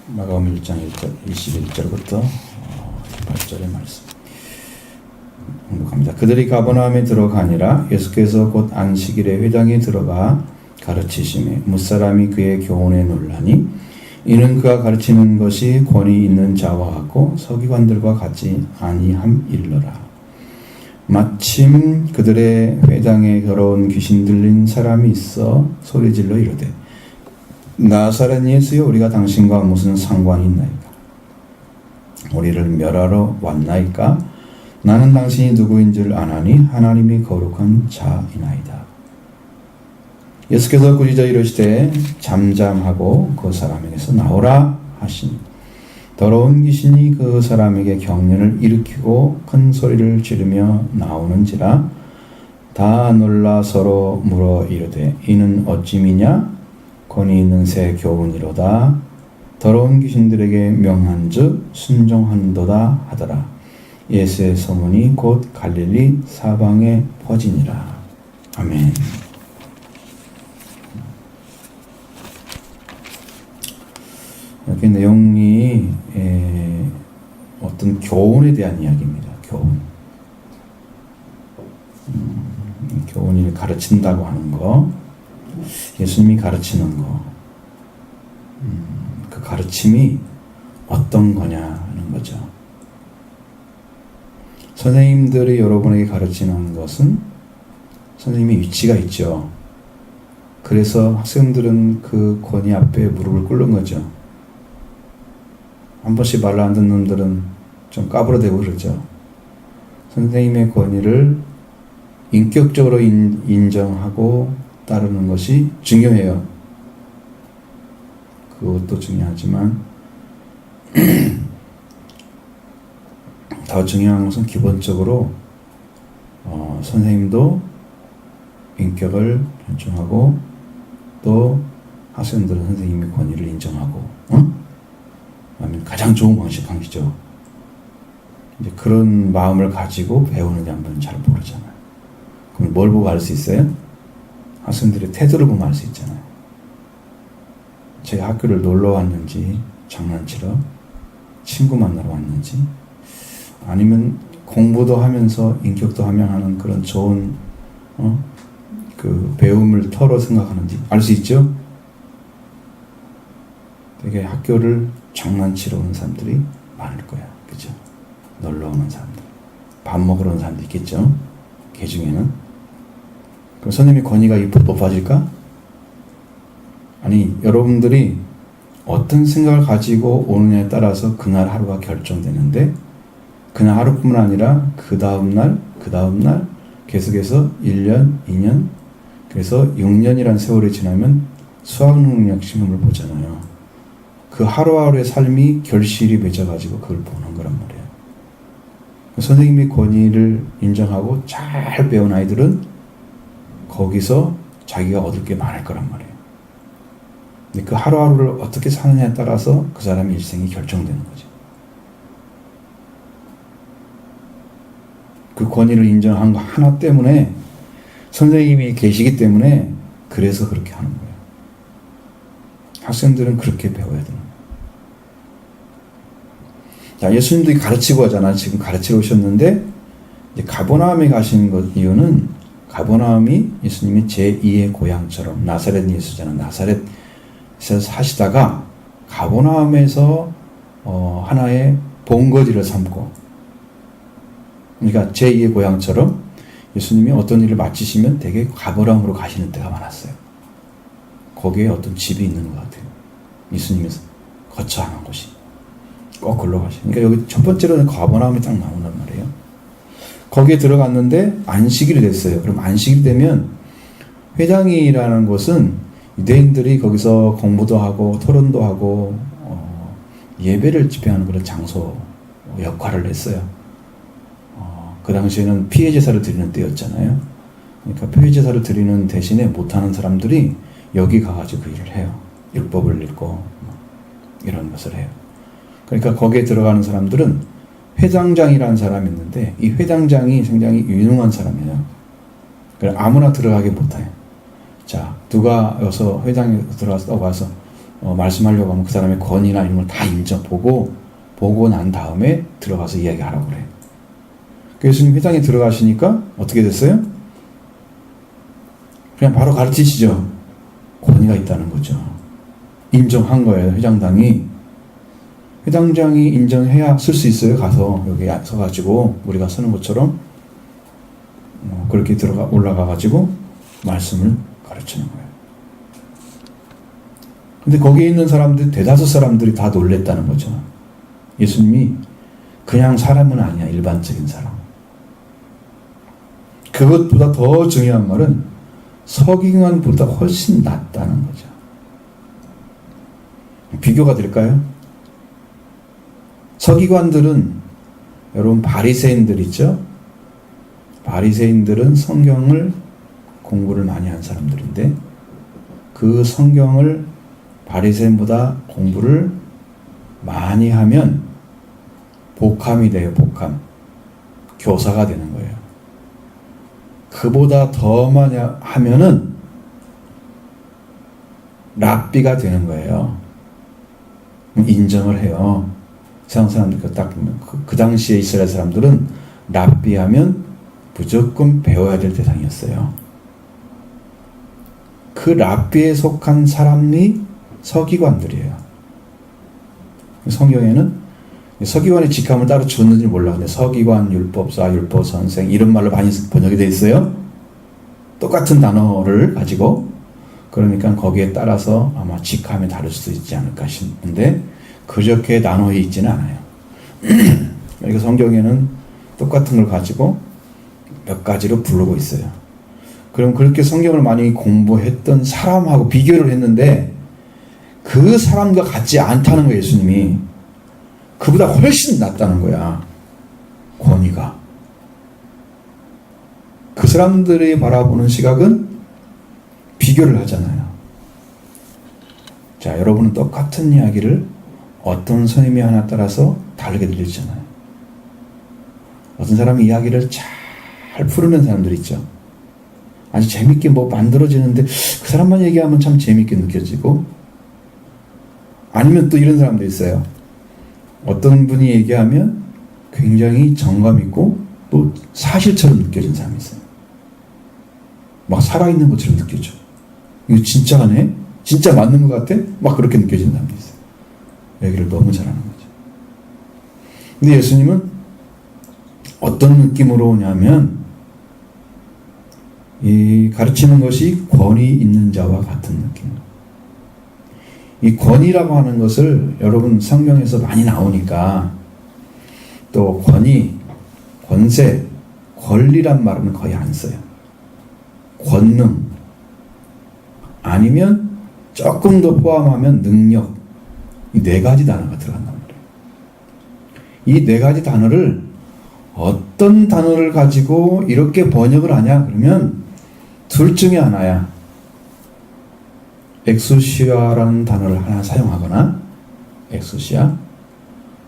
마가음 1장 21절부터 8절의 말씀 공독합니다. 그들이 가버나움에 들어가니라. 예수께서 곧 안식일에 회당에 들어가 가르치심에 뭇사람이 그의 교훈에 놀라니 이는 그가 가르치는 것이 권위 있는 자와 같고 서기관들과 같지 아니함일러라. 마침 그들의 회당에 걸어온 귀신 들린 사람이 있어 소리질러 이르되 나사렛 예수여, 우리가 당신과 무슨 상관이 있나이까? 우리를 멸하러 왔나이까? 나는 당신이 누구인 줄 아나니 하나님이 거룩한 자이나이다. 예수께서 꾸짖어 이르시되 잠잠하고 그 사람에게서 나오라 하시니 더러운 귀신이 그 사람에게 경련을 일으키고 큰 소리를 지르며 나오는지라. 다 놀라 서로 물어 이르되 이는 어찌미냐? 권위 있는 새 교훈이로다. 더러운 귀신들에게 명한즉 순종한도다 하더라. 예수의 소문이 곧 갈릴리 사방에 퍼지니라. 아멘. 여기 내용이 어떤 교훈에 대한 이야기입니다. 교훈. 교훈이 가르친다고 하는 거, 예수님이 가르치는 거, 그 가르침이 어떤 거냐 하는 거죠. 선생님들이 여러분에게 가르치는 것은 선생님의 위치가 있죠. 그래서 학생들은 그 권위 앞에 무릎을 꿇는 거죠. 한 번씩 말을 안 듣는 놈들은 좀 까불어대고 그러죠. 선생님의 권위를 인격적으로 인정하고 따르는 것이 중요해요. 그것도 중요하지만 더 중요한 것은 기본적으로 선생님도 인격을 존중하고 또 학생들은 선생님의 권위를 인정하고 하면 가장 좋은 방식이죠. 이제 그런 마음을 가지고 배우는 양반은 잘 모르잖아요. 그럼 뭘 보고 알 수 있어요? 학생들의 태도를 보면 알 수 있잖아요. 제가 학교를 놀러 왔는지, 장난치러, 친구 만나러 왔는지, 아니면 공부도 하면서 인격도 하면 그런 좋은 그 배움을 터로 생각하는지 알 수 있죠? 되게 학교를 장난치러 오는 사람들이 많을 거야. 그죠? 놀러 오는 사람들. 밥 먹으러 오는 사람도 있겠죠? 그 중에는. 그럼 선생님의 권위가 높아질까? 아니, 여러분들이 어떤 생각을 가지고 오느냐에 따라서 그날 하루가 결정되는데, 그날 하루뿐만 아니라 그 다음날 계속해서 1년, 2년, 그래서 6년이라는 세월이 지나면 수학 능력 시험을 보잖아요. 그 하루하루의 삶이 결실이 맺어가지고 그걸 보는 거란 말이에요. 선생님의 권위를 인정하고 잘 배운 아이들은 거기서 자기가 얻을 게 많을 거란 말이에요. 근데 그 하루하루를 어떻게 사느냐에 따라서 그 사람의 일생이 결정되는 거죠. 그 권위를 인정한 거 하나 때문에 선생님이 계시기 때문에 그래서 그렇게 하는 거예요. 학생들은 그렇게 배워야 되는 거예요. 자, 예수님도 가르치고 하잖아. 지금 가르치러 오셨는데 이제 가버나움에 가신 것 이유는 가버나움이 예수님이 제2의 고향처럼 나사렛 예수잖아. 나사렛에서 사시다가 가버나움에서 하나의 본거지를 삼고, 그러니까 제2의 고향처럼 예수님이 어떤 일을 마치시면 되게 가버나움으로 가시는 때가 많았어요. 거기에 어떤 집이 있는 것 같아요. 예수님이 거처하는 곳이. 꼭 글로 가시요. 그러니까 여기 첫 번째로는 가버나움이 딱 나온단 말이에요. 거기에 들어갔는데 안식일이 됐어요. 그럼 안식일이 되면 회당이라는 곳은 유대인들이 거기서 공부도 하고 토론도 하고 예배를 집행하는 그런 장소 역할을 했어요. 그 당시에는 피해 제사를 드리는 때였잖아요. 그러니까 피해 제사를 드리는 대신에 못하는 사람들이 여기 가가지고 그 일을 해요. 율법을 읽고 이런 것을 해요. 그러니까 거기에 들어가는 사람들은 회당장이라는 사람이 있는데 이 회당장이 굉장히 유능한 사람이에요. 아무나 들어가게 못해요. 자, 누가 여기서 회당에 들어가서 말씀하려고 하면 그 사람의 권위나 이런 걸 다 보고 난 다음에 들어가서 이야기하라고 그래요. 예수님 회당에 들어가시니까 어떻게 됐어요? 그냥 바로 가르치시죠. 권위가 있다는 거죠. 인정한 거예요. 회장당이 인정해야 쓸 수 있어요. 가서 여기 서가지고 우리가 서는 것처럼 그렇게 올라가가지고 말씀을 가르치는 거예요. 근데 거기에 있는 사람들, 대다수 사람들이 다 놀랬다는 거죠. 예수님이 그냥 사람은 아니야. 일반적인 사람. 그것보다 더 중요한 말은 서기관보다 훨씬 낫다는 거죠. 비교가 될까요? 서기관들은 여러분 바리새인들 있죠? 바리새인들은 성경을 공부를 많이 한 사람들인데 그 성경을 바리새인보다 공부를 많이 하면 복함이 돼요. 복함. 교사가 되는 거예요. 그보다 더 많이 하면은 랍비가 되는 거예요. 인정을 해요. 세상 사람들 그 당시에 이스라엘 사람들은 랍비 하면 무조건 배워야 될 대상이었어요. 그 랍비에 속한 사람이 서기관들이에요. 성경에는 서기관의 직함을 따로 줬는지 몰라. 근데 서기관, 율법사, 율법선생 이런 말로 많이 번역이 되어 있어요. 똑같은 단어를 가지고 그러니까 거기에 따라서 아마 직함이 다를 수도 있지 않을까 싶은데 그렇게 나눠 있지는 않아요. 그러니까 성경에는 똑같은 걸 가지고 몇 가지로 부르고 있어요. 그럼 그렇게 성경을 많이 공부했던 사람하고 비교를 했는데 그 사람과 같지 않다는 거예요. 예수님이. 그보다 훨씬 낫다는 거야. 권위가. 그 사람들이 바라보는 시각은 비교를 하잖아요. 자, 여러분은 똑같은 이야기를 어떤 선임이 하나 따라서 다르게 들리잖아요. 어떤 사람이 이야기를 잘 풀어낸 사람들 있죠. 아주 재밌게 만들어지는데 그 사람만 얘기하면 참 재밌게 느껴지고 아니면 또 이런 사람도 있어요. 어떤 분이 얘기하면 굉장히 정감 있고 또 사실처럼 느껴지는 사람이 있어요. 막 살아있는 것처럼 느껴져. 이거 진짜 하네? 진짜 맞는 것 같아? 막 그렇게 느껴지는 사람이 있어요. 얘기를 너무 잘하는 거죠. 근데 예수님은 어떤 느낌으로 오냐면 이 가르치는 것이 권위 있는 자와 같은 느낌. 이 권위라고 하는 것을 여러분 성경에서 많이 나오니까 또 권위, 권세, 권리란 말은 거의 안 써요. 권능 아니면 조금 더 포함하면 능력 이 네 가지 단어가 들어간단 말이에요. 이 네 가지 단어를 어떤 단어를 가지고 이렇게 번역을 하냐 그러면 둘 중에 하나야. 엑소시아라는 단어를 하나 사용하거나 엑소시아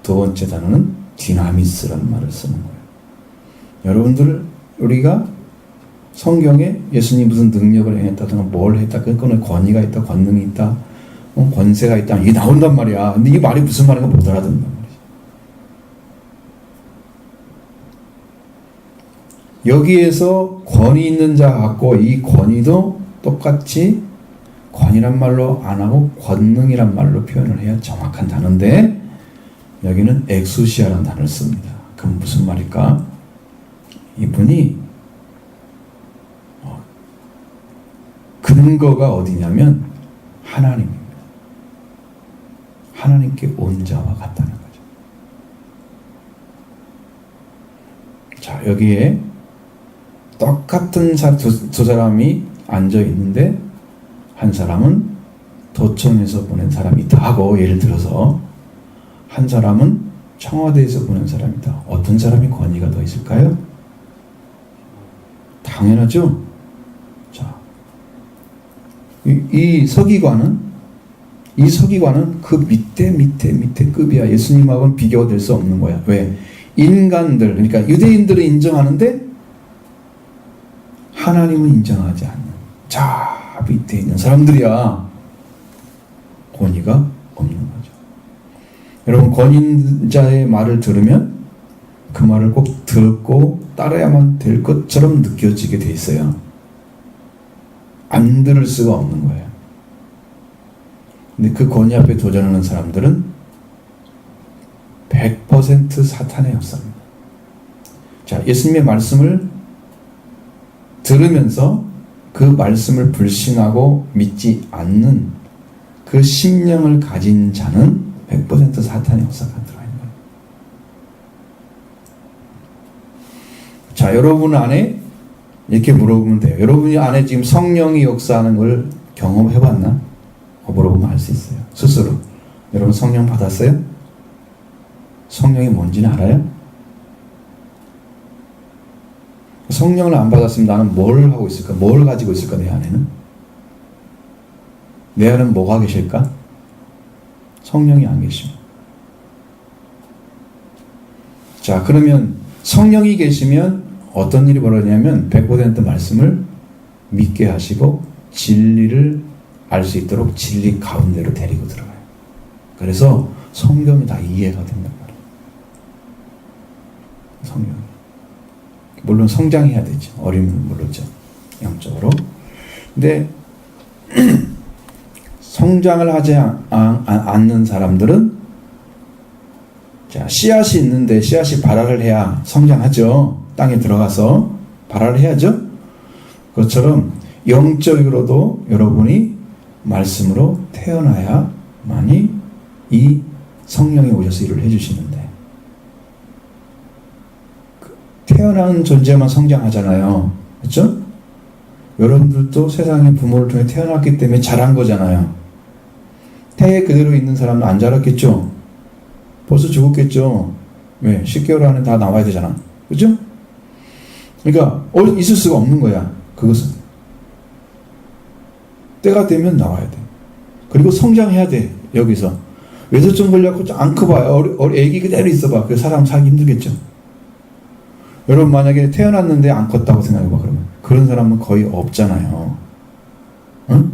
두 번째 단어는 디나미스라는 말을 쓰는 거예요. 여러분들 우리가 성경에 예수님이 무슨 능력을 행했다든가 뭘 했다 그거는 권위가 있다 권능이 있다 권세가 있다 이게 나온단 말이야. 근데 이게 말이 무슨 말인가 못 알아듣는단 말이지. 여기에서 권위 있는 자 같고 이 권위도 똑같이 권이란 말로 안 하고 권능이란 말로 표현을 해야 정확한 단어인데 여기는 엑수시아라는 단어를 씁니다. 그럼 무슨 말일까? 이분이 근거가 어디냐면 하나님입니다. 하나님께 온 자와 같다는 거죠. 자, 여기에 똑같은 두 사람이 앉아 있는데 한 사람은 도청에서 보낸 사람이다 하고 예를 들어서 한 사람은 청와대에서 보낸 사람이다. 어떤 사람이 권위가 더 있을까요? 당연하죠. 자, 이 서기관은 그 밑에 급이야. 예수님하고는 비교가 될 수 없는 거야. 왜? 인간들, 그러니까 유대인들은 인정하는데 하나님은 인정하지 않는 자 밑에 있는 사람들이야. 권위가 없는 거죠. 여러분, 권위자의 말을 들으면 그 말을 꼭 듣고 따라야만 될 것처럼 느껴지게 돼 있어요. 안 들을 수가 없는 거예요. 근데 그 권위 앞에 도전하는 사람들은 100% 사탄의 역사입니다. 자, 예수님의 말씀을 들으면서 그 말씀을 불신하고 믿지 않는 그 심령을 가진 자는 100% 사탄의 역사가 들어있는 거예요. 자, 여러분 안에 이렇게 물어보면 돼요. 여러분이 안에 지금 성령이 역사하는 걸 경험해봤나? 물어보면 알 수 있어요. 스스로. 여러분 성령 받았어요? 성령이 뭔지는 알아요? 성령을 안 받았으면 나는 뭘 하고 있을까? 뭘 가지고 있을까? 내 안에는? 내 안에는 뭐가 계실까? 성령이 안 계시면. 자, 그러면 성령이 계시면 어떤 일이 벌어지냐면 100% 말씀을 믿게 하시고 진리를 알 수 있도록 진리 가운데로 데리고 들어가요. 그래서 성경이 다 이해가 된단 말이에요. 성경이. 물론 성장해야 되죠. 어리면 모르죠. 영적으로. 근데 성장을 하지 않는 사람들은 자, 씨앗이 있는데 씨앗이 발화를 해야 성장하죠. 땅에 들어가서 발화를 해야죠. 그것처럼 영적으로도 여러분이 말씀으로 태어나야만이 이 성령이 오셔서 일을 해주시는데, 태어난 존재만 성장하잖아요. 그렇죠? 여러분들도 세상의 부모를 통해 태어났기 때문에 자란 거잖아요. 태에 그대로 있는 사람은 안 자랐겠죠? 벌써 죽었겠죠? 왜? 10개월 안에 다 나와야 되잖아. 그렇죠? 그러니까 있을 수가 없는 거야. 그것은. 때가 되면 나와야 돼. 그리고 성장해야 돼. 여기서. 외소증 걸려갖고 안 커봐요. 애기 그대로 있어봐. 그 사람 살기 힘들겠죠? 여러분 만약에 태어났는데 안 컸다고 생각해봐. 그러면. 그런 사람은 거의 없잖아요. 응?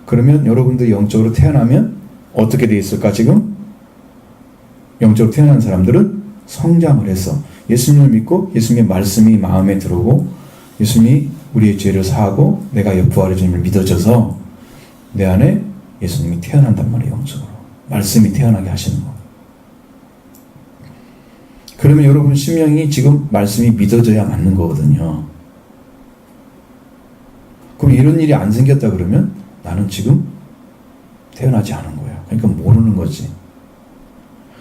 그러면 여러분들 영적으로 태어나면 어떻게 돼 있을까 지금? 영적으로 태어난 사람들은 성장을 해서 예수님을 믿고 예수님의 말씀이 마음에 들어오고 예수님이 우리의 죄를 사하고 내가 부활의 주님을 믿어져서 내 안에 예수님이 태어난단 말이에요. 영적으로. 말씀이 태어나게 하시는 거. 그러면 여러분 심령이 지금 말씀이 믿어져야 맞는 거거든요. 그럼 이런 일이 안 생겼다 그러면 나는 지금 태어나지 않은 거야. 그러니까 모르는 거지.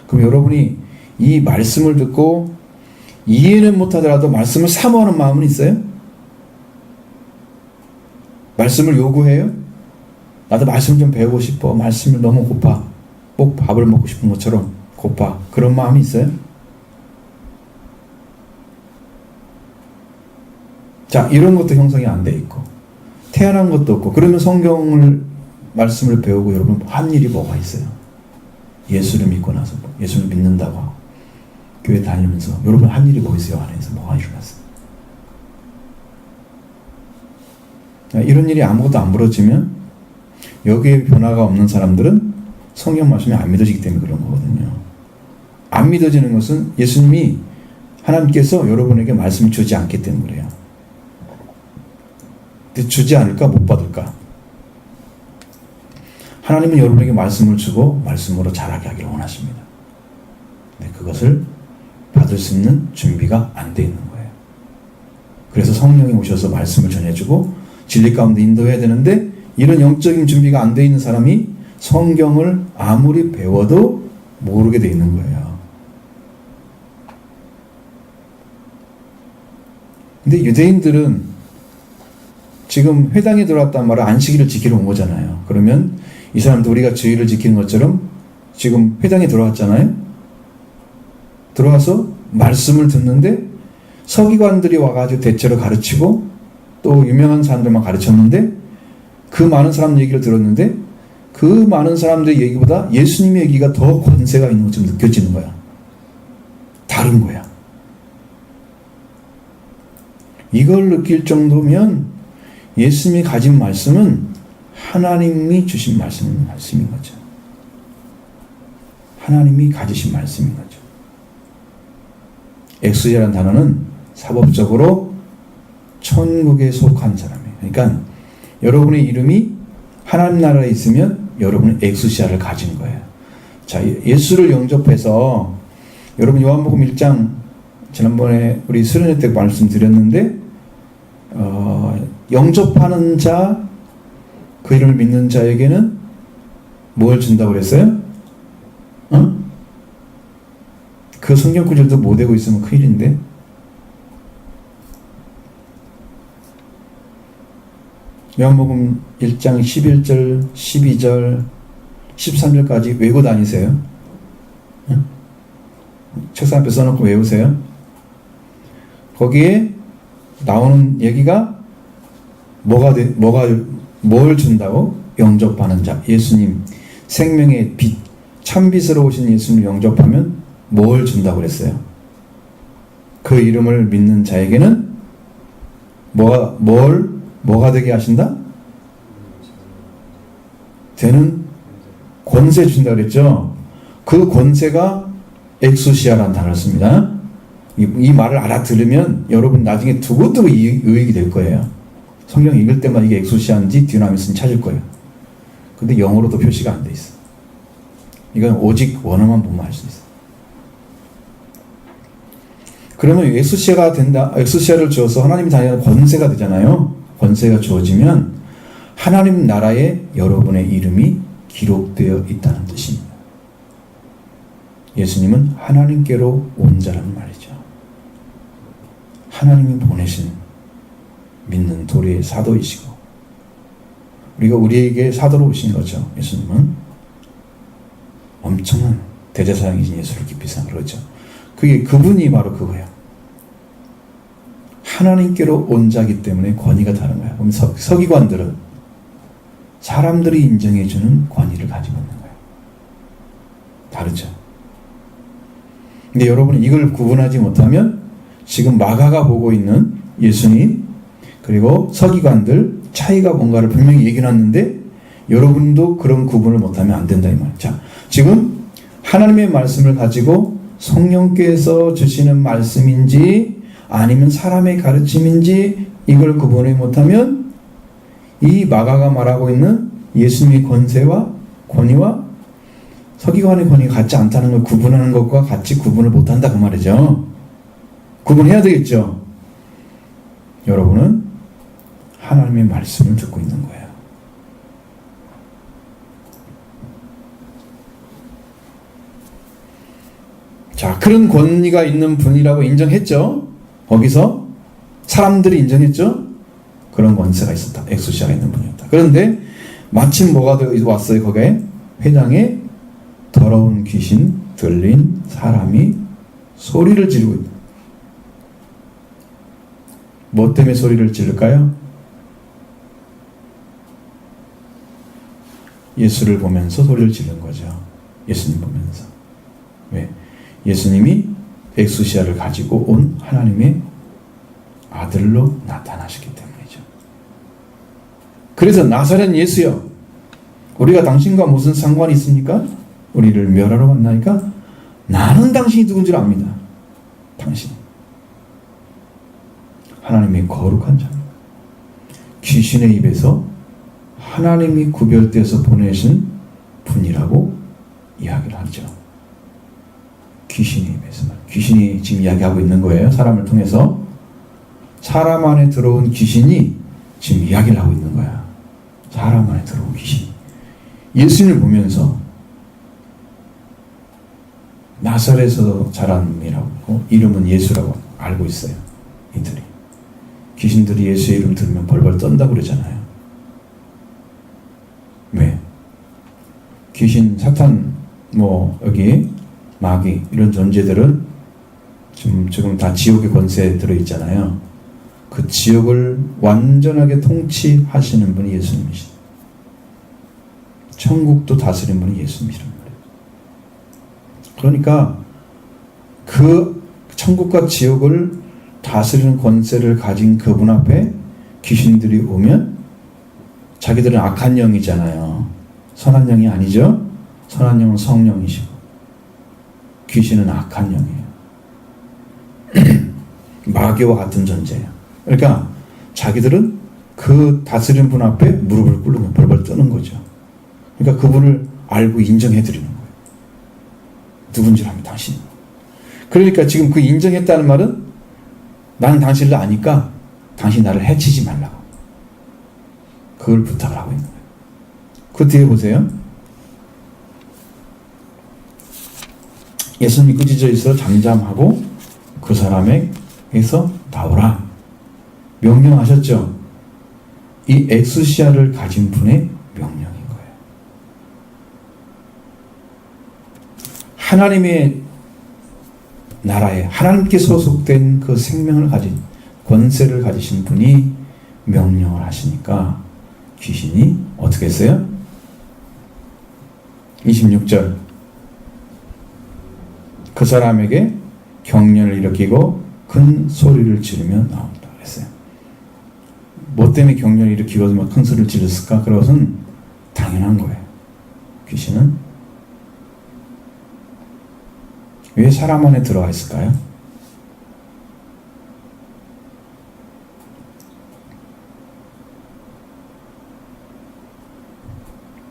그럼 여러분이 이 말씀을 듣고 이해는 못하더라도 말씀을 사모하는 마음은 있어요? 말씀을 요구해요? 나도 말씀 좀 배우고 싶어. 말씀을 너무 고파. 꼭 밥을 먹고 싶은 것처럼 고파. 그런 마음이 있어요? 자, 이런 것도 형성이 안 돼 있고 태어난 것도 없고 그러면 성경을 말씀을 배우고 여러분 한 일이 뭐가 있어요? 예수를 믿고 나서 예수를 믿는다고 하고 교회 다니면서 여러분 한 일이 뭐 있어요? 안에서 뭐가 일어났어요? 이런 일이 아무것도 안 벌어지면 여기에 변화가 없는 사람들은 성경 말씀이 안 믿어지기 때문에 그런 거거든요. 안 믿어지는 것은 예수님이 하나님께서 여러분에게 말씀을 주지 않기 때문에 그래요. 근데 주지 않을까 못 받을까? 하나님은 여러분에게 말씀을 주고 말씀으로 자라게 하기를 원하십니다. 근데 그것을 받을 수 있는 준비가 안 돼 있는 거예요. 그래서 성령이 오셔서 말씀을 전해주고 진리 가운데 인도해야 되는데 이런 영적인 준비가 안 돼 있는 사람이 성경을 아무리 배워도 모르게 돼 있는 거예요. 근데 유대인들은 지금 회당에 들어왔단 말은 안식일을 지키러 온 거잖아요. 그러면 이 사람도 우리가 주일을 지키는 것처럼 지금 회당에 들어왔잖아요. 들어와서 말씀을 듣는데 서기관들이 와가지고 대체로 가르치고 또 유명한 사람들만 가르쳤는데 그 많은 사람 얘기를 들었는데 그 많은 사람들의 얘기보다 예수님의 얘기가 더 권세가 있는 것처럼 느껴지는 거야. 다른 거야. 이걸 느낄 정도면 예수님이 가진 말씀은 하나님이 주신 말씀인 거죠. 하나님이 가지신 말씀인 거죠. 엑수시아라는 단어는 사법적으로 천국에 속한 사람이에요. 그러니까 여러분의 이름이 하나님 나라에 있으면 여러분은 엑수시아를 가진 거예요. 자, 예수를 영접해서 여러분 요한복음 1장 지난번에 우리 수련회 때 말씀드렸는데 영접하는 자, 그 이름을 믿는 자에게는 뭘 준다고 그랬어요? 그 성경 구절도 못 외고 있으면 큰일인데. 요한복음 1장 11절, 12절, 13절까지 외고 다니세요. 책상 앞에 써놓고 외우세요. 거기에 나오는 얘기가 뭘 준다고? 영접하는 자. 예수님, 생명의 빛, 참빛으로 오신 예수님 영접하면 뭘 준다고 그랬어요? 그 이름을 믿는 자에게는 뭐가 되게 하신다? 되는 권세 준다 그랬죠? 그 권세가 엑수시아라는 단어를 씁니다. 이 말을 알아들으면 여러분 나중에 두고두고 의익이 될 거예요. 성경 읽을 때마다 이게 엑수시아인지 디나미스인지 찾을 거예요. 근데 영어로도 표시가 안 돼 있어. 이건 오직 원어만 보면 알 수 있어. 그러면 엑수시아가 된다. 엑수시아를 주어서 하나님이 다니는 권세가 되잖아요. 권세가 주어지면 하나님 나라에 여러분의 이름이 기록되어 있다는 뜻입니다. 예수님은 하나님께로 온 자라는 말이죠. 하나님이 보내신 믿는 도리의 사도이시고 우리가 우리에게 사도로 오신 거죠. 예수님은 엄청난 대제사장이신 예수를 깊이 생각하죠. 그분이 바로 그거예요. 하나님께로 온 자기 때문에 권위가 다른 거예요. 그럼 서기관들은 사람들이 인정해주는 권위를 가지고 있는 거예요. 다르죠. 근데 여러분은 이걸 구분하지 못하면 지금 마가가 보고 있는 예수님 그리고 서기관들 차이가 뭔가를 분명히 얘기해놨는데 여러분도 그런 구분을 못하면 안 된다 이 말이에요. 자, 지금 하나님의 말씀을 가지고 성령께서 주시는 말씀인지 아니면 사람의 가르침인지 이걸 구분을 못하면 이 마가가 말하고 있는 예수님의 권세와 권위와 서기관의 권위가 같지 않다는 걸 구분하는 것과 같이 구분을 못한다 그 말이죠. 구분해야 되겠죠. 여러분은 하나님의 말씀을 듣고 있는 거예요. 자, 그런 권위가 있는 분이라고 인정했죠. 거기서 사람들이 인정했죠. 그런 권세가 있었다. 엑수시아가 있는 분이었다. 그런데 마침 뭐가 왔어요? 거기에 회당에 더러운 귀신 들린 사람이 소리를 지르고 있다. 뭐 때문에 소리를 지를까요? 예수를 보면서 소리를 지른 거죠. 예수님 보면서. 왜? 예수님이 엑수시아를 가지고 온 하나님의 아들로 나타나셨기 때문이죠. 그래서 나사렛 예수여, 우리가 당신과 무슨 상관이 있습니까? 우리를 멸하러 왔나이까? 나는 당신이 누군 줄 압니다. 당신. 하나님의 거룩한 자입니다. 귀신의 입에서 하나님이 구별돼서 보내신 분이라고 이야기를 하죠. 귀신의 입에서. 귀신이 지금 이야기하고 있는 거예요. 사람을 통해서. 사람 안에 들어온 귀신이 지금 이야기를 하고 있는 거야. 사람 안에 들어온 귀신. 예수님을 보면서 나사렛에서 자란 놈이라고 이름은 예수라고 알고 있어요. 이들이. 귀신들이 예수의 이름 들으면 벌벌 떤다고 그러잖아요. 왜? 귀신, 사탄, 여기 마귀 이런 존재들은 지금 다 지옥의 권세에 들어있잖아요. 그 지옥을 완전하게 통치하시는 분이 예수님이시다. 천국도 다스리는 분이 예수님이란 말이에요. 그러니까 그 천국과 지옥을 다스리는 권세를 가진 그분 앞에 귀신들이 오면 자기들은 악한 영이잖아요. 선한 영이 아니죠? 선한 영은 성령이시고 귀신은 악한 영이에요. 마귀와 같은 존재예요. 그러니까 자기들은 그 다스리는 분 앞에 무릎을 꿇고 벌벌 떠는 거죠. 그러니까 그분을 알고 인정해 드리는 거예요. 누군지 하면 당신. 그러니까 지금 그 인정했다는 말은 나는 당신을 아니까 당신 나를 해치지 말라고. 그걸 부탁을 하고 있는 거예요. 그 뒤에 보세요. 예수님이 꾸짖어 있어 잠잠하고 그 사람에게서 나오라. 명령하셨죠. 이 엑수시아를 가진 분의 명령인 거예요. 하나님의 나라에 하나님께 소속된 그 생명을 가진 권세를 가지신 분이 명령을 하시니까 귀신이 어떻게 했어요? 26절 그 사람에게 경련을 일으키고 큰 소리를 지르며 나온다 그랬어요. 뭐 때문에 경련을 일으키고 막 큰 소리를 지르었을까? 그것은 당연한 거예요. 귀신은 왜 사람 안에 들어가 있을까요?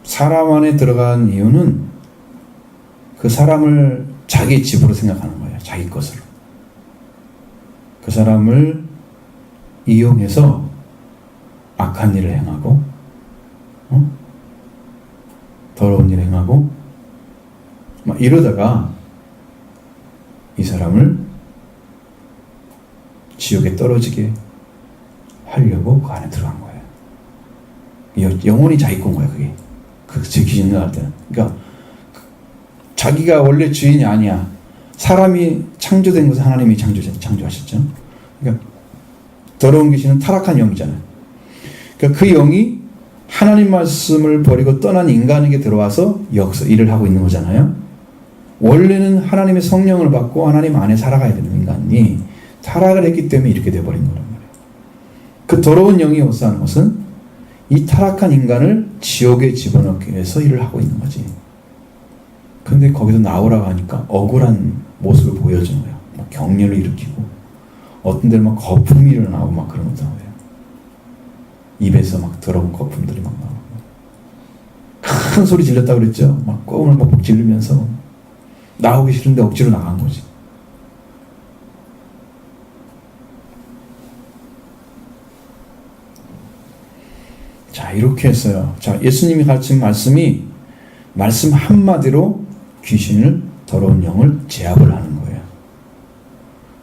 사람 안에 들어간 이유는 그 사람을 자기 집으로 생각하는 거예요. 자기 것으로. 그 사람을 이용해서 악한 일을 행하고 더러운 일을 행하고 막 이러다가 이 사람을 지옥에 떨어지게 하려고 그 안에 들어간 거예요. 영혼이 자기 건 거예요. 그게. 제 귀신 나갈 때는. 그러니까 자기가 원래 주인이 아니야. 사람이 창조된 것은 하나님이 창조하셨죠. 그러니까 더러운 귀신은 타락한 영이잖아요. 그러니까 그 영이 하나님 말씀을 버리고 떠난 인간에게 들어와서 여기서 일을 하고 있는 거잖아요. 원래는 하나님의 성령을 받고 하나님 안에 살아가야 되는 인간이 타락을 했기 때문에 이렇게 돼버린 거란 말이에요. 그 더러운 영이 오사하는 것은 이 타락한 인간을 지옥에 집어넣기 위해서 일을 하고 있는 거지. 근데 거기서 나오라고 하니까 억울한 모습을 보여주는 거예요. 막 격렬을 일으키고 어떤 데는 막 거품이 일어나고 막 그런 거잖아요. 입에서 막 더러운 거품들이 막 나오고 큰 소리 질렀다고 그랬죠. 막 꽁을 막 지르면서 나오기 싫은데 억지로 나간 거지. 자, 이렇게 했어요. 자, 예수님이 가르친 말씀이 말씀 한마디로 귀신을 더러운 영을 제압을 하는 거예요.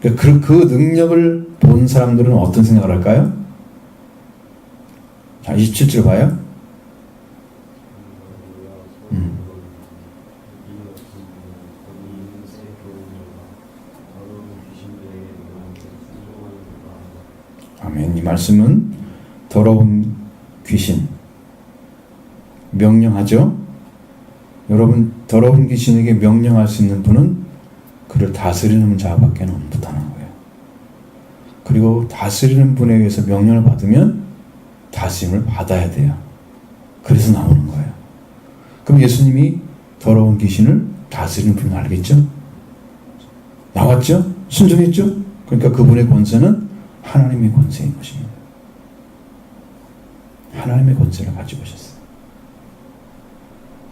그 능력을 본 사람들은 어떤 생각을 할까요? 자, 27절 봐요. 아멘. 이 말씀은 더러운 귀신 명령하죠. 여러분, 더러운 귀신에게 명령할 수 있는 분은 그를 다스리는 자밖에 못하는 거예요. 그리고 다스리는 분에 의해서 명령을 받으면 다스림을 받아야 돼요. 그래서 나오는 거예요. 그럼 예수님이 더러운 귀신을 다스리는 분을 알겠죠? 나왔죠? 순종했죠? 그러니까 그분의 권세는 하나님의 권세인 것입니다. 하나님의 권세를 가지고 오셨어요.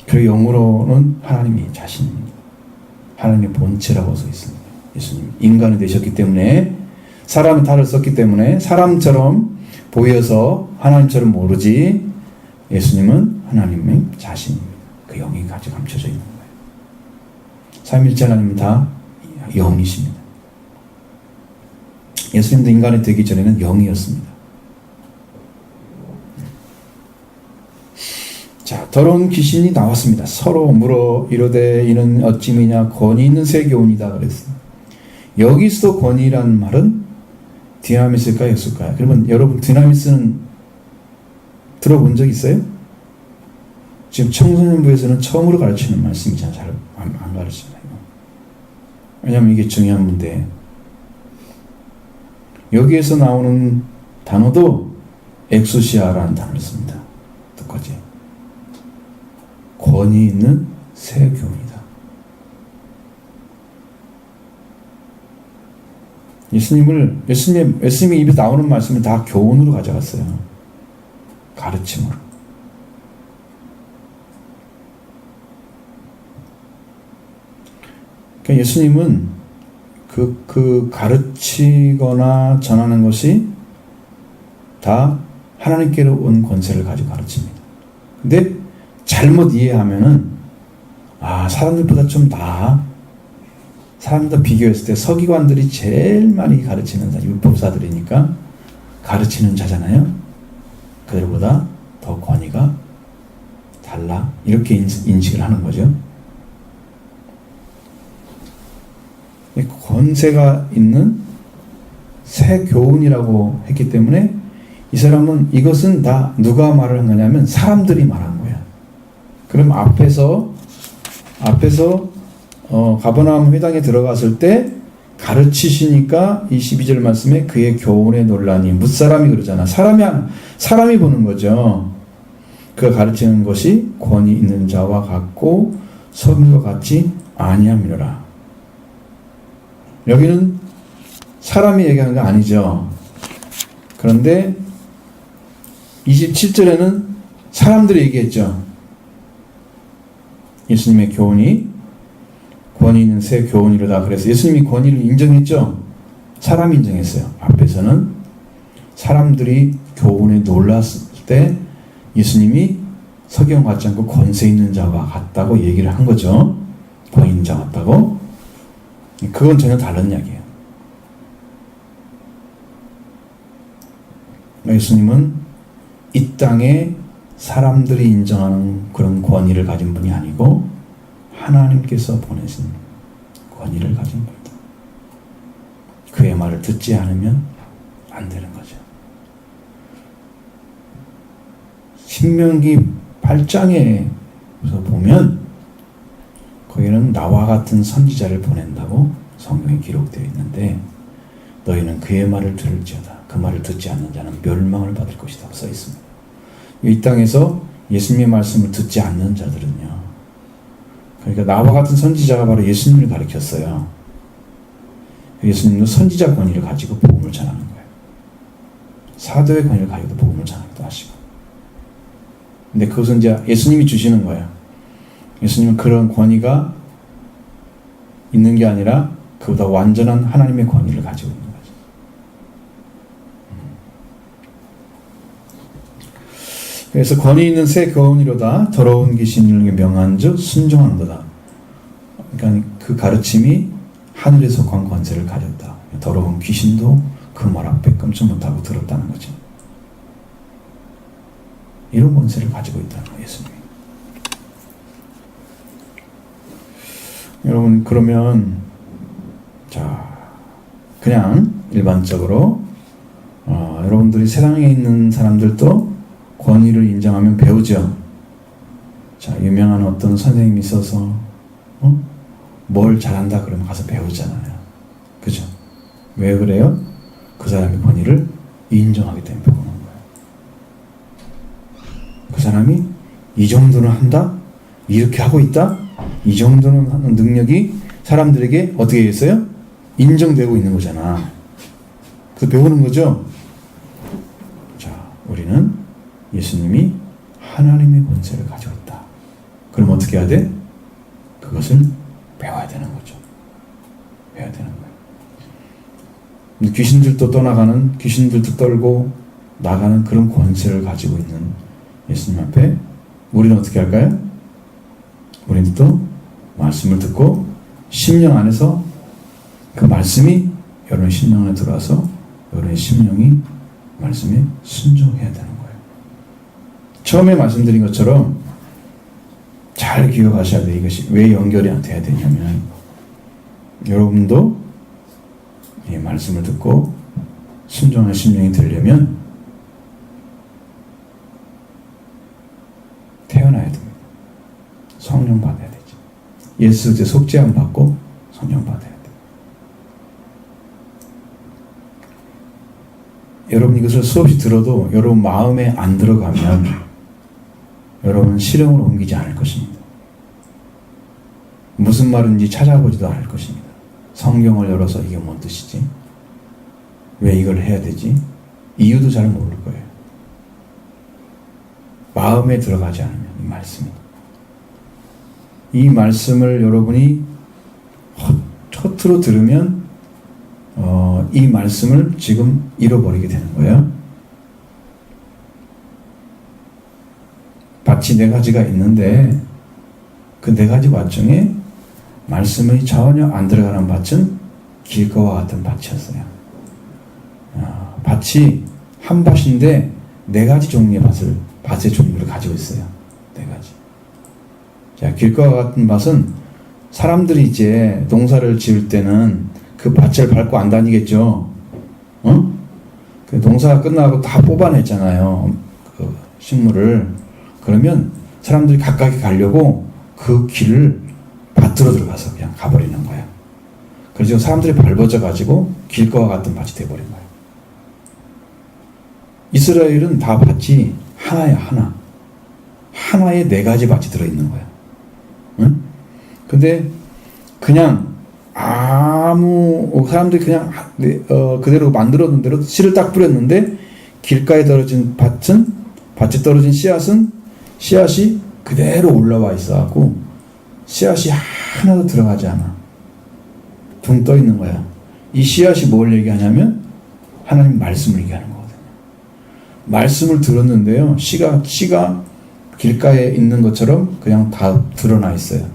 그 영으로는 하나님이 자신입니다. 하나님의 본체라고 써 있습니다. 예수님 인간이 되셨기 때문에 사람의 탈을 썼기 때문에 사람처럼 보여서 하나님처럼 모르지 예수님은 하나님의 자신입니다. 그 영이 가지고 감춰져 있는 거예요. 삼위일체 하나님은 다 영이십니다. 예수님도 인간이 되기 전에는 영이었습니다. 자, 더러운 귀신이 나왔습니다. 서로 물어 이르되 이는 어찌미냐 권위 있는 새 교훈이다 그랬어요. 여기서 권위라는 말은 디나미스일까요? 였을까요? 그러면 여러분 디나미스는 들어본 적 있어요? 지금 청소년부에서는 처음으로 가르치는 말씀이잖아요. 잘 안 가르치잖아요. 왜냐하면 이게 중요한 문제. 여기에서 나오는 단어도 엑소시아라는 단어를 씁니다. 권위 있는 새 교훈이다. 예수님이 입에 나오는 말씀을 다 교훈으로 가져갔어요. 가르침으로. 그러니까 예수님은 그 가르치거나 전하는 것이 다 하나님께로 온 권세를 가지고 가르칩니다. 근데 잘못 이해하면은, 사람들보다 좀 사람들 비교했을 때 서기관들이 제일 많이 가르치는 율법사들이니까 가르치는 자잖아요. 그들보다 더 권위가 달라. 이렇게 인식을 하는 거죠. 권세가 있는 새 교훈이라고 했기 때문에 이 사람은 이것은 다 누가 말을 한 거냐면 사람들이 말한 거야. 그럼 앞에서 가버나움 회당에 들어갔을 때 가르치시니까 이 12절 말씀에 그의 교훈에 논란이 뭇사람이 그러잖아. 사람이 보는 거죠. 그가 가르치는 것이 권위 있는 자와 같고 성인과 같지 아니함이로라. 여기는 사람이 얘기하는 거 아니죠. 그런데 27절에는 사람들이 얘기했죠. 예수님의 교훈이 권위 있는 새 교훈이로다. 그래서 예수님이 권위를 인정했죠. 사람이 인정했어요. 앞에서는 사람들이 교훈에 놀랐을 때 예수님이 석영 같지 않고 권세 있는 자와 같다고 얘기를 한 거죠. 권위 있는 자 같다고. 그건 전혀 다른 이야기예요. 예수님은 이 땅에 사람들이 인정하는 그런 권위를 가진 분이 아니고 하나님께서 보내신 권위를 가진 분이다. 그의 말을 듣지 않으면 안 되는 거죠. 신명기 8장에서 보면 거기는 나와 같은 선지자를 보낸다고 성경에 기록되어 있는데 너희는 그의 말을 들을지어다. 그 말을 듣지 않는 자는 멸망을 받을 것이다 써 있습니다. 이 땅에서 예수님의 말씀을 듣지 않는 자들은요. 그러니까 나와 같은 선지자가 바로 예수님을 가리켰어요. 예수님도 선지자 권위를 가지고 복음을 전하는 거예요. 사도의 권위를 가지고 복음을 전하기도 하시고. 근데 그것은 이제 예수님이 주시는 거예요. 예수님은 그런 권위가 있는 게 아니라 그보다 완전한 하나님의 권위를 가지고 있는 거죠. 그래서 권위 있는 새 교훈이로다. 더러운 귀신을 명한즉 순종한도다. 그러니까 그 가르침이 하늘에 속한 권세를 가졌다. 더러운 귀신도 그 말 앞에 깜짝 못하고 들었다는 거죠. 이런 권세를 가지고 있다는 거예요, 예수님이. 여러분, 그러면 그냥 일반적으로 여러분들이 세상에 있는 사람들도 권위를 인정하면 배우죠. 유명한 어떤 선생님이 있어서 뭘 잘한다 그러면 가서 배우잖아요. 그죠? 왜 그래요? 그 사람의 권위를 인정하기 때문에 배우는 거예요. 그 사람이 이 정도는 한다? 이렇게 하고 있다? 이 정도는 하는 능력이 사람들에게 어떻게 했어요? 인정되고 있는 거잖아. 그래서 배우는 거죠. 우리는 예수님이 하나님의 권세를 가지고 있다. 그럼 어떻게 해야 돼? 그것을 배워야 되는 거죠. 배워야 되는 거예요. 귀신들도 떠나가는, 귀신들도 떨고 나가는 그런 권세를 가지고 있는 예수님 앞에 우리는 어떻게 할까요? 우리는 또 말씀을 듣고 심령 안에서 그 말씀이 여러분의 심령 안에 들어와서 여러분의 심령이 말씀에 순종해야 되는 거예요. 처음에 말씀드린 것처럼 잘 기억하셔야 돼요. 이것이 왜 연결이 안 돼야 되냐면 여러분도 이 말씀을 듣고 순종의 심령이 되려면 태어나야 됩니다. 성령 받아야 되죠. 예수 이제 속죄함 받고 성령 받아야 돼요. 여러분 이것을 수없이 들어도 여러분 마음에 안 들어가면 여러분 실행으로 옮기지 않을 것입니다. 무슨 말인지 찾아보지도 않을 것입니다. 성경을 열어서 이게 뭔 뜻이지? 왜 이걸 해야 되지? 이유도 잘 모를 거예요. 마음에 들어가지 않으면 이 말씀이. 이 말씀을 여러분이 허투루 들으면 이 말씀을 지금 잃어버리게 되는 거예요. 밭이 4가지가 있는데 그 4가지 밭 중에 말씀이 전혀 안 들어가는 밭은 길거와 같은 밭이었어요. 밭이 한 밭인데 4가지 종류의 밭의 종류를 가지고 있어요. 4가지. 자, 길거와 같은 밭은 사람들이 이제 농사를 지을 때는 그 밭을 밟고 안 다니겠죠. 그 농사가 끝나고 다 뽑아냈잖아요. 그 식물을. 그러면 사람들이 가까이 가려고 그 길을 밭으로 들어가서 그냥 가버리는 거예요. 그래서 사람들이 밟아져 가지고 길거와 같은 밭이 돼버린 거예요. 이스라엘은 다 밭이 하나야, 하나. 하나에 4가지 밭이 들어있는 거예요. 응? 근데 그냥 사람들이 그냥 그대로 만들어놓은 대로 씨를 딱 뿌렸는데 길가에 떨어진 밭에 떨어진 씨앗이 그대로 올라와 있어갖고 씨앗이 하나도 들어가지 않아. 둥 떠 있는 거야. 이 씨앗이 뭘 얘기하냐면 하나님 말씀을 얘기하는 거거든요. 말씀을 들었는데요. 씨가 길가에 있는 것처럼 그냥 다 드러나 있어요.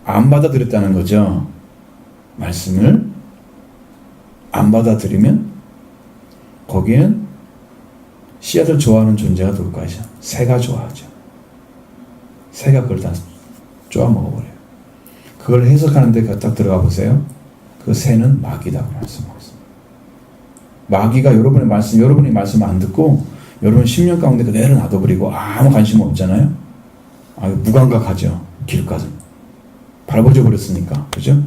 안 받아들였다는 거죠. 말씀을 안 받아들이면 거기엔 씨앗을 좋아하는 존재가 돌 거죠. 새가 좋아하죠. 새가 그걸 다 쪼아 먹어버려요. 그걸 해석하는데 딱 들어가 보세요. 그 새는 마귀다고 말씀하고 있습니다. 마귀가 여러분이 말씀을 안 듣고 여러분 10년 가운데 그대로 놔둬버리고 아무 관심 없잖아요. 무감각하죠. 길가는 밟아져 버렸으니까. 그죠?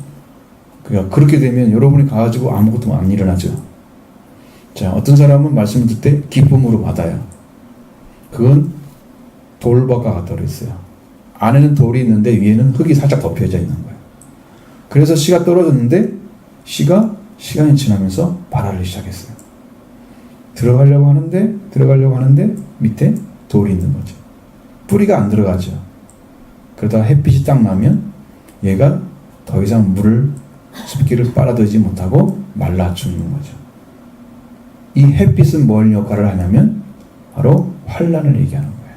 그러니까 그렇게 되면 여러분이 가가지고 아무것도 안 일어나죠. 자, 어떤 사람은 말씀을 듣을 때 기쁨으로 받아요. 그건 돌밭과 같다고 그랬어요. 안에는 돌이 있는데 위에는 흙이 살짝 덮여져 있는 거예요. 그래서 씨가 떨어졌는데 씨가 시간이 지나면서 발하기 시작했어요. 들어가려고 하는데 밑에 돌이 있는 거죠. 뿌리가 안 들어가죠. 그러다가 햇빛이 딱 나면 얘가 더 이상 습기를 빨아들이지 못하고 말라 죽는 거죠. 이 햇빛은 뭘 역할을 하냐면 바로 환난을 얘기하는 거예요.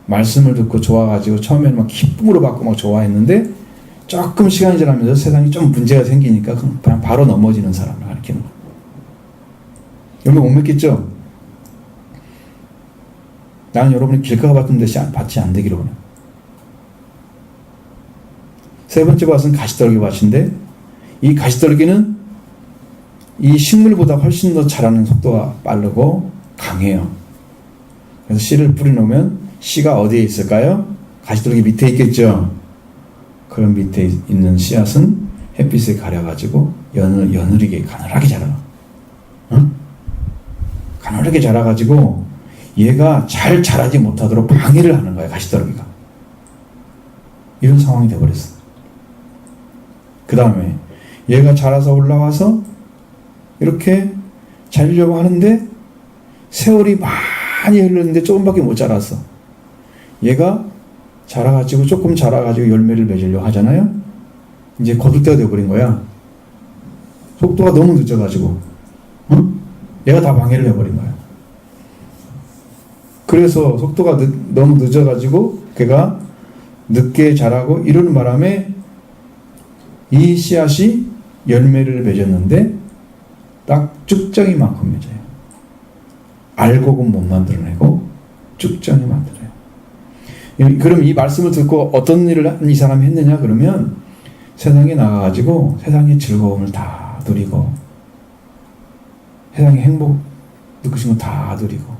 말씀을 듣고 좋아가지고 처음에는 막 기쁨으로 받고 막 좋아했는데 조금 시간이 지나면서 세상에 좀 문제가 생기니까 그냥 바로 넘어지는 사람을 가리키는 거예요. 여러분 못 믿겠죠? 나는 여러분이 길가가 같은 데 밭이 안 되기를 원해요. 3번째 밭은 가시떨기 밭인데 이 가시떨기는 이 식물보다 훨씬 더 자라는 속도가 빠르고 강해요. 그래서 씨를 뿌려놓으면 씨가 어디에 있을까요? 가시떨기 밑에 있겠죠. 그런 밑에 있는 씨앗은 햇빛에 가려가지고 여느리게 가늘하게 자라요. 응? 가늘하게 자라가지고 얘가 잘 자라지 못하도록 방해를 하는 거예요. 가시떨기가. 이런 상황이 되어버렸어요. 그 다음에 얘가 자라서 올라와서 이렇게 자리려고 하는데 세월이 많이 흘렀는데 조금밖에 못 자랐어. 얘가 자라가지고 조금 자라가지고 열매를 맺으려고 하잖아요. 이제 거둘 때가 되어버린 거야. 속도가 너무 늦어가지고 얘가 다 방해를 해버린 거야. 그래서 속도가 너무 늦어가지고 걔가 늦게 자라고 이러는 바람에 이 씨앗이 열매를 맺었는데 딱 쭉정이만큼 맺어요. 알곡은 못 만들어내고 쭉정이 만들어요. 그럼 이 말씀을 듣고 어떤 일을 이 사람이 했느냐 그러면 세상에 나가가지고 세상의 즐거움을 다 누리고 세상의 행복 느끼신 거 다 누리고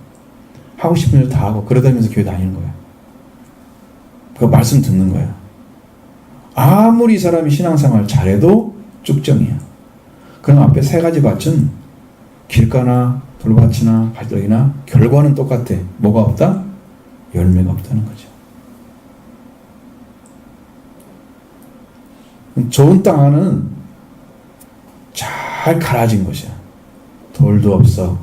하고 싶은 일 다 하고 그러다면서 교회 다니는 거예요. 그 말씀 듣는 거예요. 아무리 이 사람이 신앙생활 잘해도 쭉정이야. 그럼 앞에 3가지 밭은 길가나 돌밭이나 가시떨기나 결과는 똑같아. 뭐가 없다? 열매가 없다는 거죠. 좋은 땅 안은 잘 갈아진 것이야. 돌도 없어.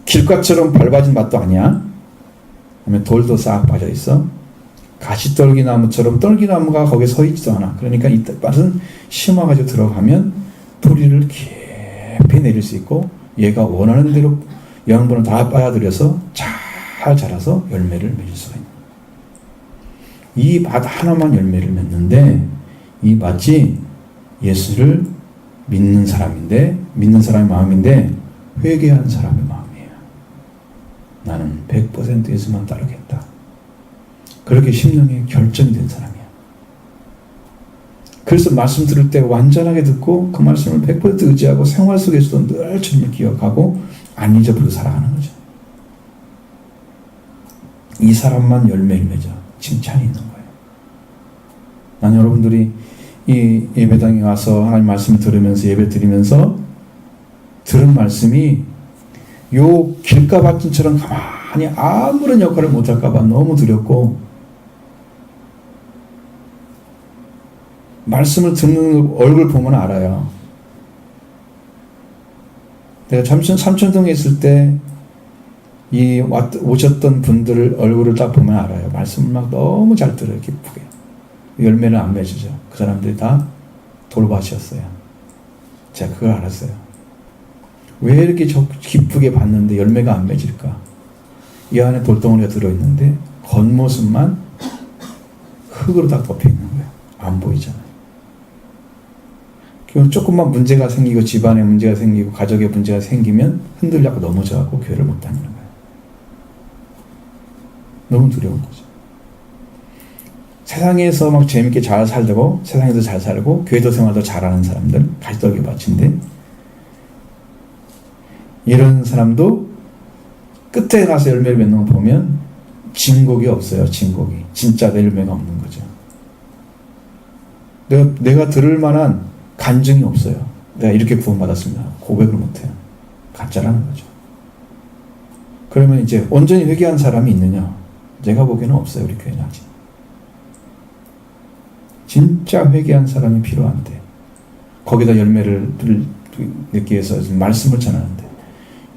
길가처럼 밟아진 맛도 아니야. 그다음에 돌도 싹 빠져 있어. 가시떨기나무처럼 떨기나무가 거기에 서 있지도 않아. 그러니까 이 맛은 심어가지고 들어가면 뿌리를 깊이 내릴 수 있고, 얘가 원하는 대로 영양분을 다 빨아들여서 잘 자라서 열매를 맺을 수가 있는 거야. 이 밭 하나만 열매를 맺는데, 이 밭이 예수를 믿는 사람인데, 믿는 사람의 마음인데 회개한 사람의 마음이에요. 나는 100% 예수만 따르겠다. 그렇게 심령에 결정이 된 사람이야. 그래서 말씀 들을 때 완전하게 듣고 그 말씀을 100% 의지하고 생활 속에서도 늘 주님을 기억하고 안 잊어버리고 살아가는 거죠. 이 사람만 열매를 맺어 칭찬이 있는 거예요. 난 여러분들이 이 예배당에 와서 하나님 말씀을 들으면서 예배 드리면서 들은 말씀이 요 길가밭인처럼 가만히 아무런 역할을 못할까봐 너무 두렵고, 말씀을 듣는 얼굴 보면 알아요. 내가 삼천동에 있을 때 이 오셨던 분들 얼굴을 딱 보면 알아요. 말씀을 막 너무 잘 들어요. 기쁘게. 열매는 안 맺으죠. 그 사람들이 다 돌밭이었어요. 제가 그걸 알았어요. 왜 이렇게 기쁘게 봤는데 열매가 안 맺을까? 이 안에 돌덩어리가 들어있는데 겉모습만 흙으로 다 덮여있는 거예요. 안 보이잖아요. 조금만 문제가 생기고 집안에 문제가 생기고 가족에 문제가 생기면 흔들려고 넘어져갖고 교회를 못 다니는 거예요. 너무 두려운 거죠. 세상에서 막 재밌게 잘 살고 세상에서 잘 살고 교회도 생활도 잘하는 사람들, 가시떨기 밭인데, 이런 사람도 끝에 가서 열매를 맺는 거 보면 진곡이 없어요. 진곡이. 진짜 내 열매가 없는 거죠. 내가 들을 만한 간증이 없어요. 내가 이렇게 구원받았습니다. 고백을 못해요. 가짜라는 거죠. 그러면 이제 온전히 회개한 사람이 있느냐? 제가 보기에는 없어요. 우리 교회는 아직. 진짜 회개한 사람이 필요한데, 거기다 열매를 맺기 위해서 말씀을 전하는데,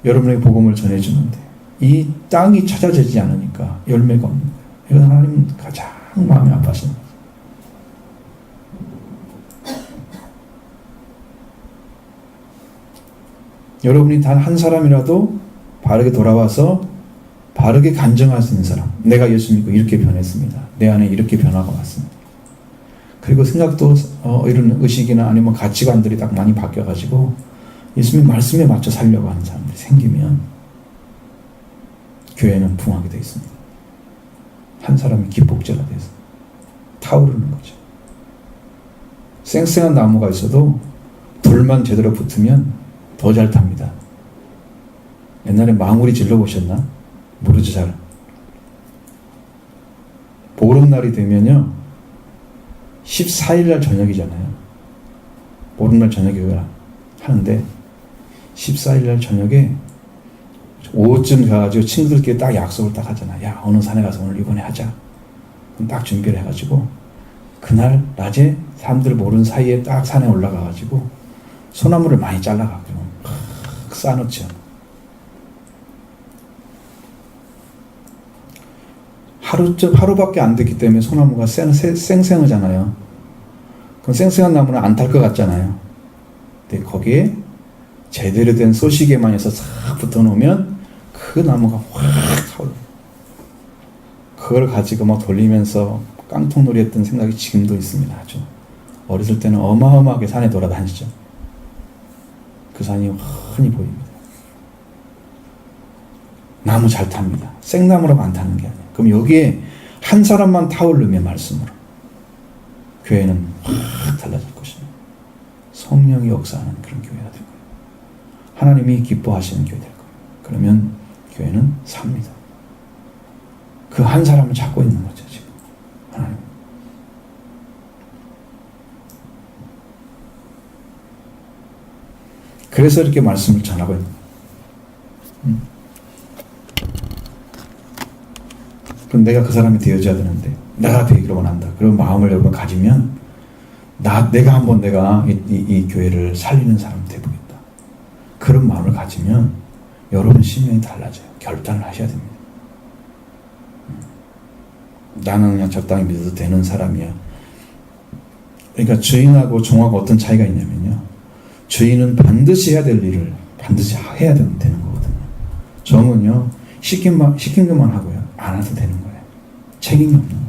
여러분에게 복음을 전해주는데 이 땅이 찾아지지 않으니까 열매가 없는 거예요. 이건 하나님 가장 마음이 아파하시는 거예요. 여러분이 단 한 사람이라도 바르게 돌아와서 바르게 간증할 수 있는 사람, 내가 예수 믿고 이렇게 변했습니다. 내 안에 이렇게 변화가 왔습니다. 그리고 생각도 이런 의식이나 아니면 가치관들이 딱 많이 바뀌어가지고 예수님 말씀에 맞춰 살려고 하는 사람들이 생기면 교회는 붕하게 되어 있습니다. 한 사람이 기폭제가 돼서 타오르는 거죠. 쌩쌩한 나무가 있어도 불만 제대로 붙으면 더 잘 탑니다. 옛날에 망우리 질러보셨나? 모르죠, 잘. 보름날이 되면요, 14일날 저녁이잖아요. 보름날 저녁에 하는데 14일날 저녁에 오후쯤 가가지고 친구들끼리 딱 약속을 딱 하잖아. 야, 어느 산에 가서 오늘 이번에 하자. 그럼 딱 준비를 해가지고 그날 낮에 사람들 모르는 사이에 딱 산에 올라가가지고 소나무를 많이 잘라가지고 팍 쌓아놓죠. 하루밖에 안 됐기 때문에 소나무가 쌩쌩하잖아요. 그럼 쌩쌩한 나무는 안 탈 것 같잖아요. 근데 거기에 제대로 된 소시계만 해서 싹 붙어 놓으면 그 나무가 확 타올라. 그걸 가지고 막 돌리면서 깡통놀이 했던 생각이 지금도 있습니다. 아주 어렸을 때는 어마어마하게 산에 돌아다니죠. 그 산이 흔히 보입니다. 나무 잘 탑니다. 생나무라고 안 타는 게 아니에요. 그럼 여기에 한 사람만 타오르면 말씀으로 교회는 확 달라질 것입니다. 성령이 역사하는 그런 교회가 될 거예요. 하나님이 기뻐하시는 교회 될 거예요. 그러면 교회는 삽니다. 그 한 사람을 찾고 있는 거죠, 지금. 하나님. 그래서 이렇게 말씀을 전하고 있는 거예요. 그럼 내가 그 사람이 되어줘야 되는데 내가 되기를 원한다. 그런 마음을 여러분 가지면 내가 이 교회를 살리는 사람 되보겠다. 그런 마음을 가지면 여러분 심령이 달라져요. 결단을 하셔야 됩니다. 나는 그냥 적당히 믿어도 되는 사람이야. 그러니까 주인하고 종하고 어떤 차이가 있냐면요. 주인은 반드시 해야 될 일을 반드시 해야 되는 거거든요. 종은요, 시킨 것만 하고요. 안 해도 되는 거예요. 책임이 없는 거예요.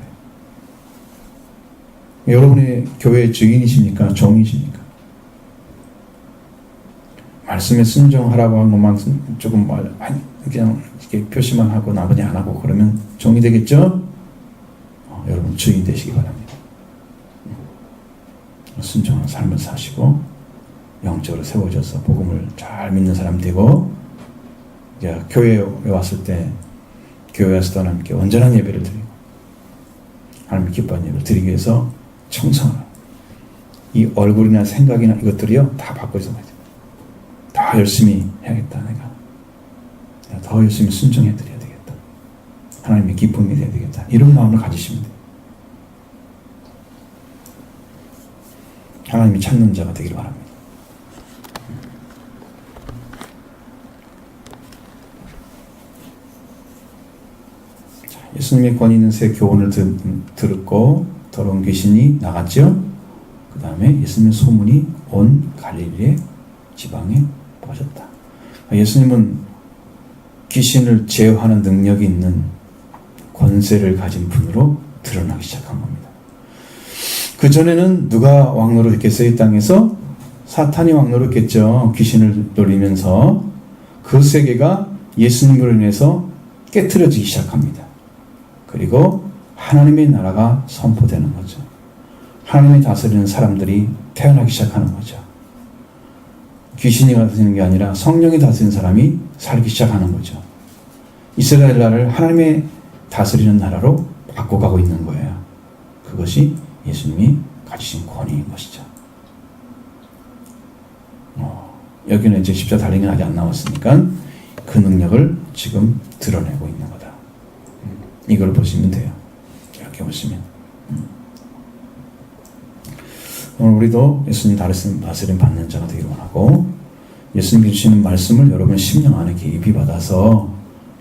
여러분의 교회의 주인이십니까? 종이십니까? 말씀에 순종하라고 한 것만 조금 그냥 이렇게 표시만 하고 나머지 안 하고 그러면 종이 되겠죠? 여러분 주인 되시기 바랍니다. 순종하는 삶을 사시고 영적으로 세워져서 복음을 잘 믿는 사람 되고, 이제 교회에 왔을 때 교회에서도 하나님께 온전한 예배를 드리고 하나님 기뻐하는 예배를 드리기 위해서 청성하라. 이 얼굴이나 생각이나 이것들이요 다 바꿔서 가야 돼. 더 열심히 해야겠다. 내가 더 열심히 순종해 드려야 되겠다. 하나님의 기쁨이 돼야 되겠다. 이런 마음을 가지시면 돼요. 하나님이 찾는 자가 되기를 바랍니다. 자, 예수님의 권위 있는 새 교훈을 들었고 더러운 귀신이 나갔죠. 그 다음에 예수님의 소문이 온 갈릴리 지방에 퍼졌다. 예수님은 귀신을 제어하는 능력이 있는 권세를 가진 분으로 드러나기 시작한 겁니다. 그전에는 누가 왕노로 했겠어요? 이 땅에서? 사탄이 왕노로 했겠죠. 귀신을 노리면서. 그 세계가 예수님으로 인해서 깨트려지기 시작합니다. 그리고 하나님의 나라가 선포되는 거죠. 하나님이 다스리는 사람들이 태어나기 시작하는 거죠. 귀신이 다스리는 게 아니라 성령이 다스리는 사람이 살기 시작하는 거죠. 이스라엘 나라를 하나님의 다스리는 나라로 바꿔가고 있는 거예요. 그것이 예수님이 가지신 권위인 것이죠. 여기는 이제 십자가 달린 게 아직 안 나왔으니까 그 능력을 지금 드러내고 있는 거다. 이걸 보시면 돼요. 이렇게 보시면. 오늘 우리도 예수님 다스림 받는 자가 되기를 원하고, 예수님이 주시는 말씀을 여러분 심령 안에 깊이 받아서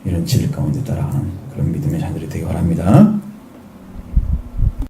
이런 진리 가운데 따라가는 그런 믿음의 자들이 되기 바랍니다.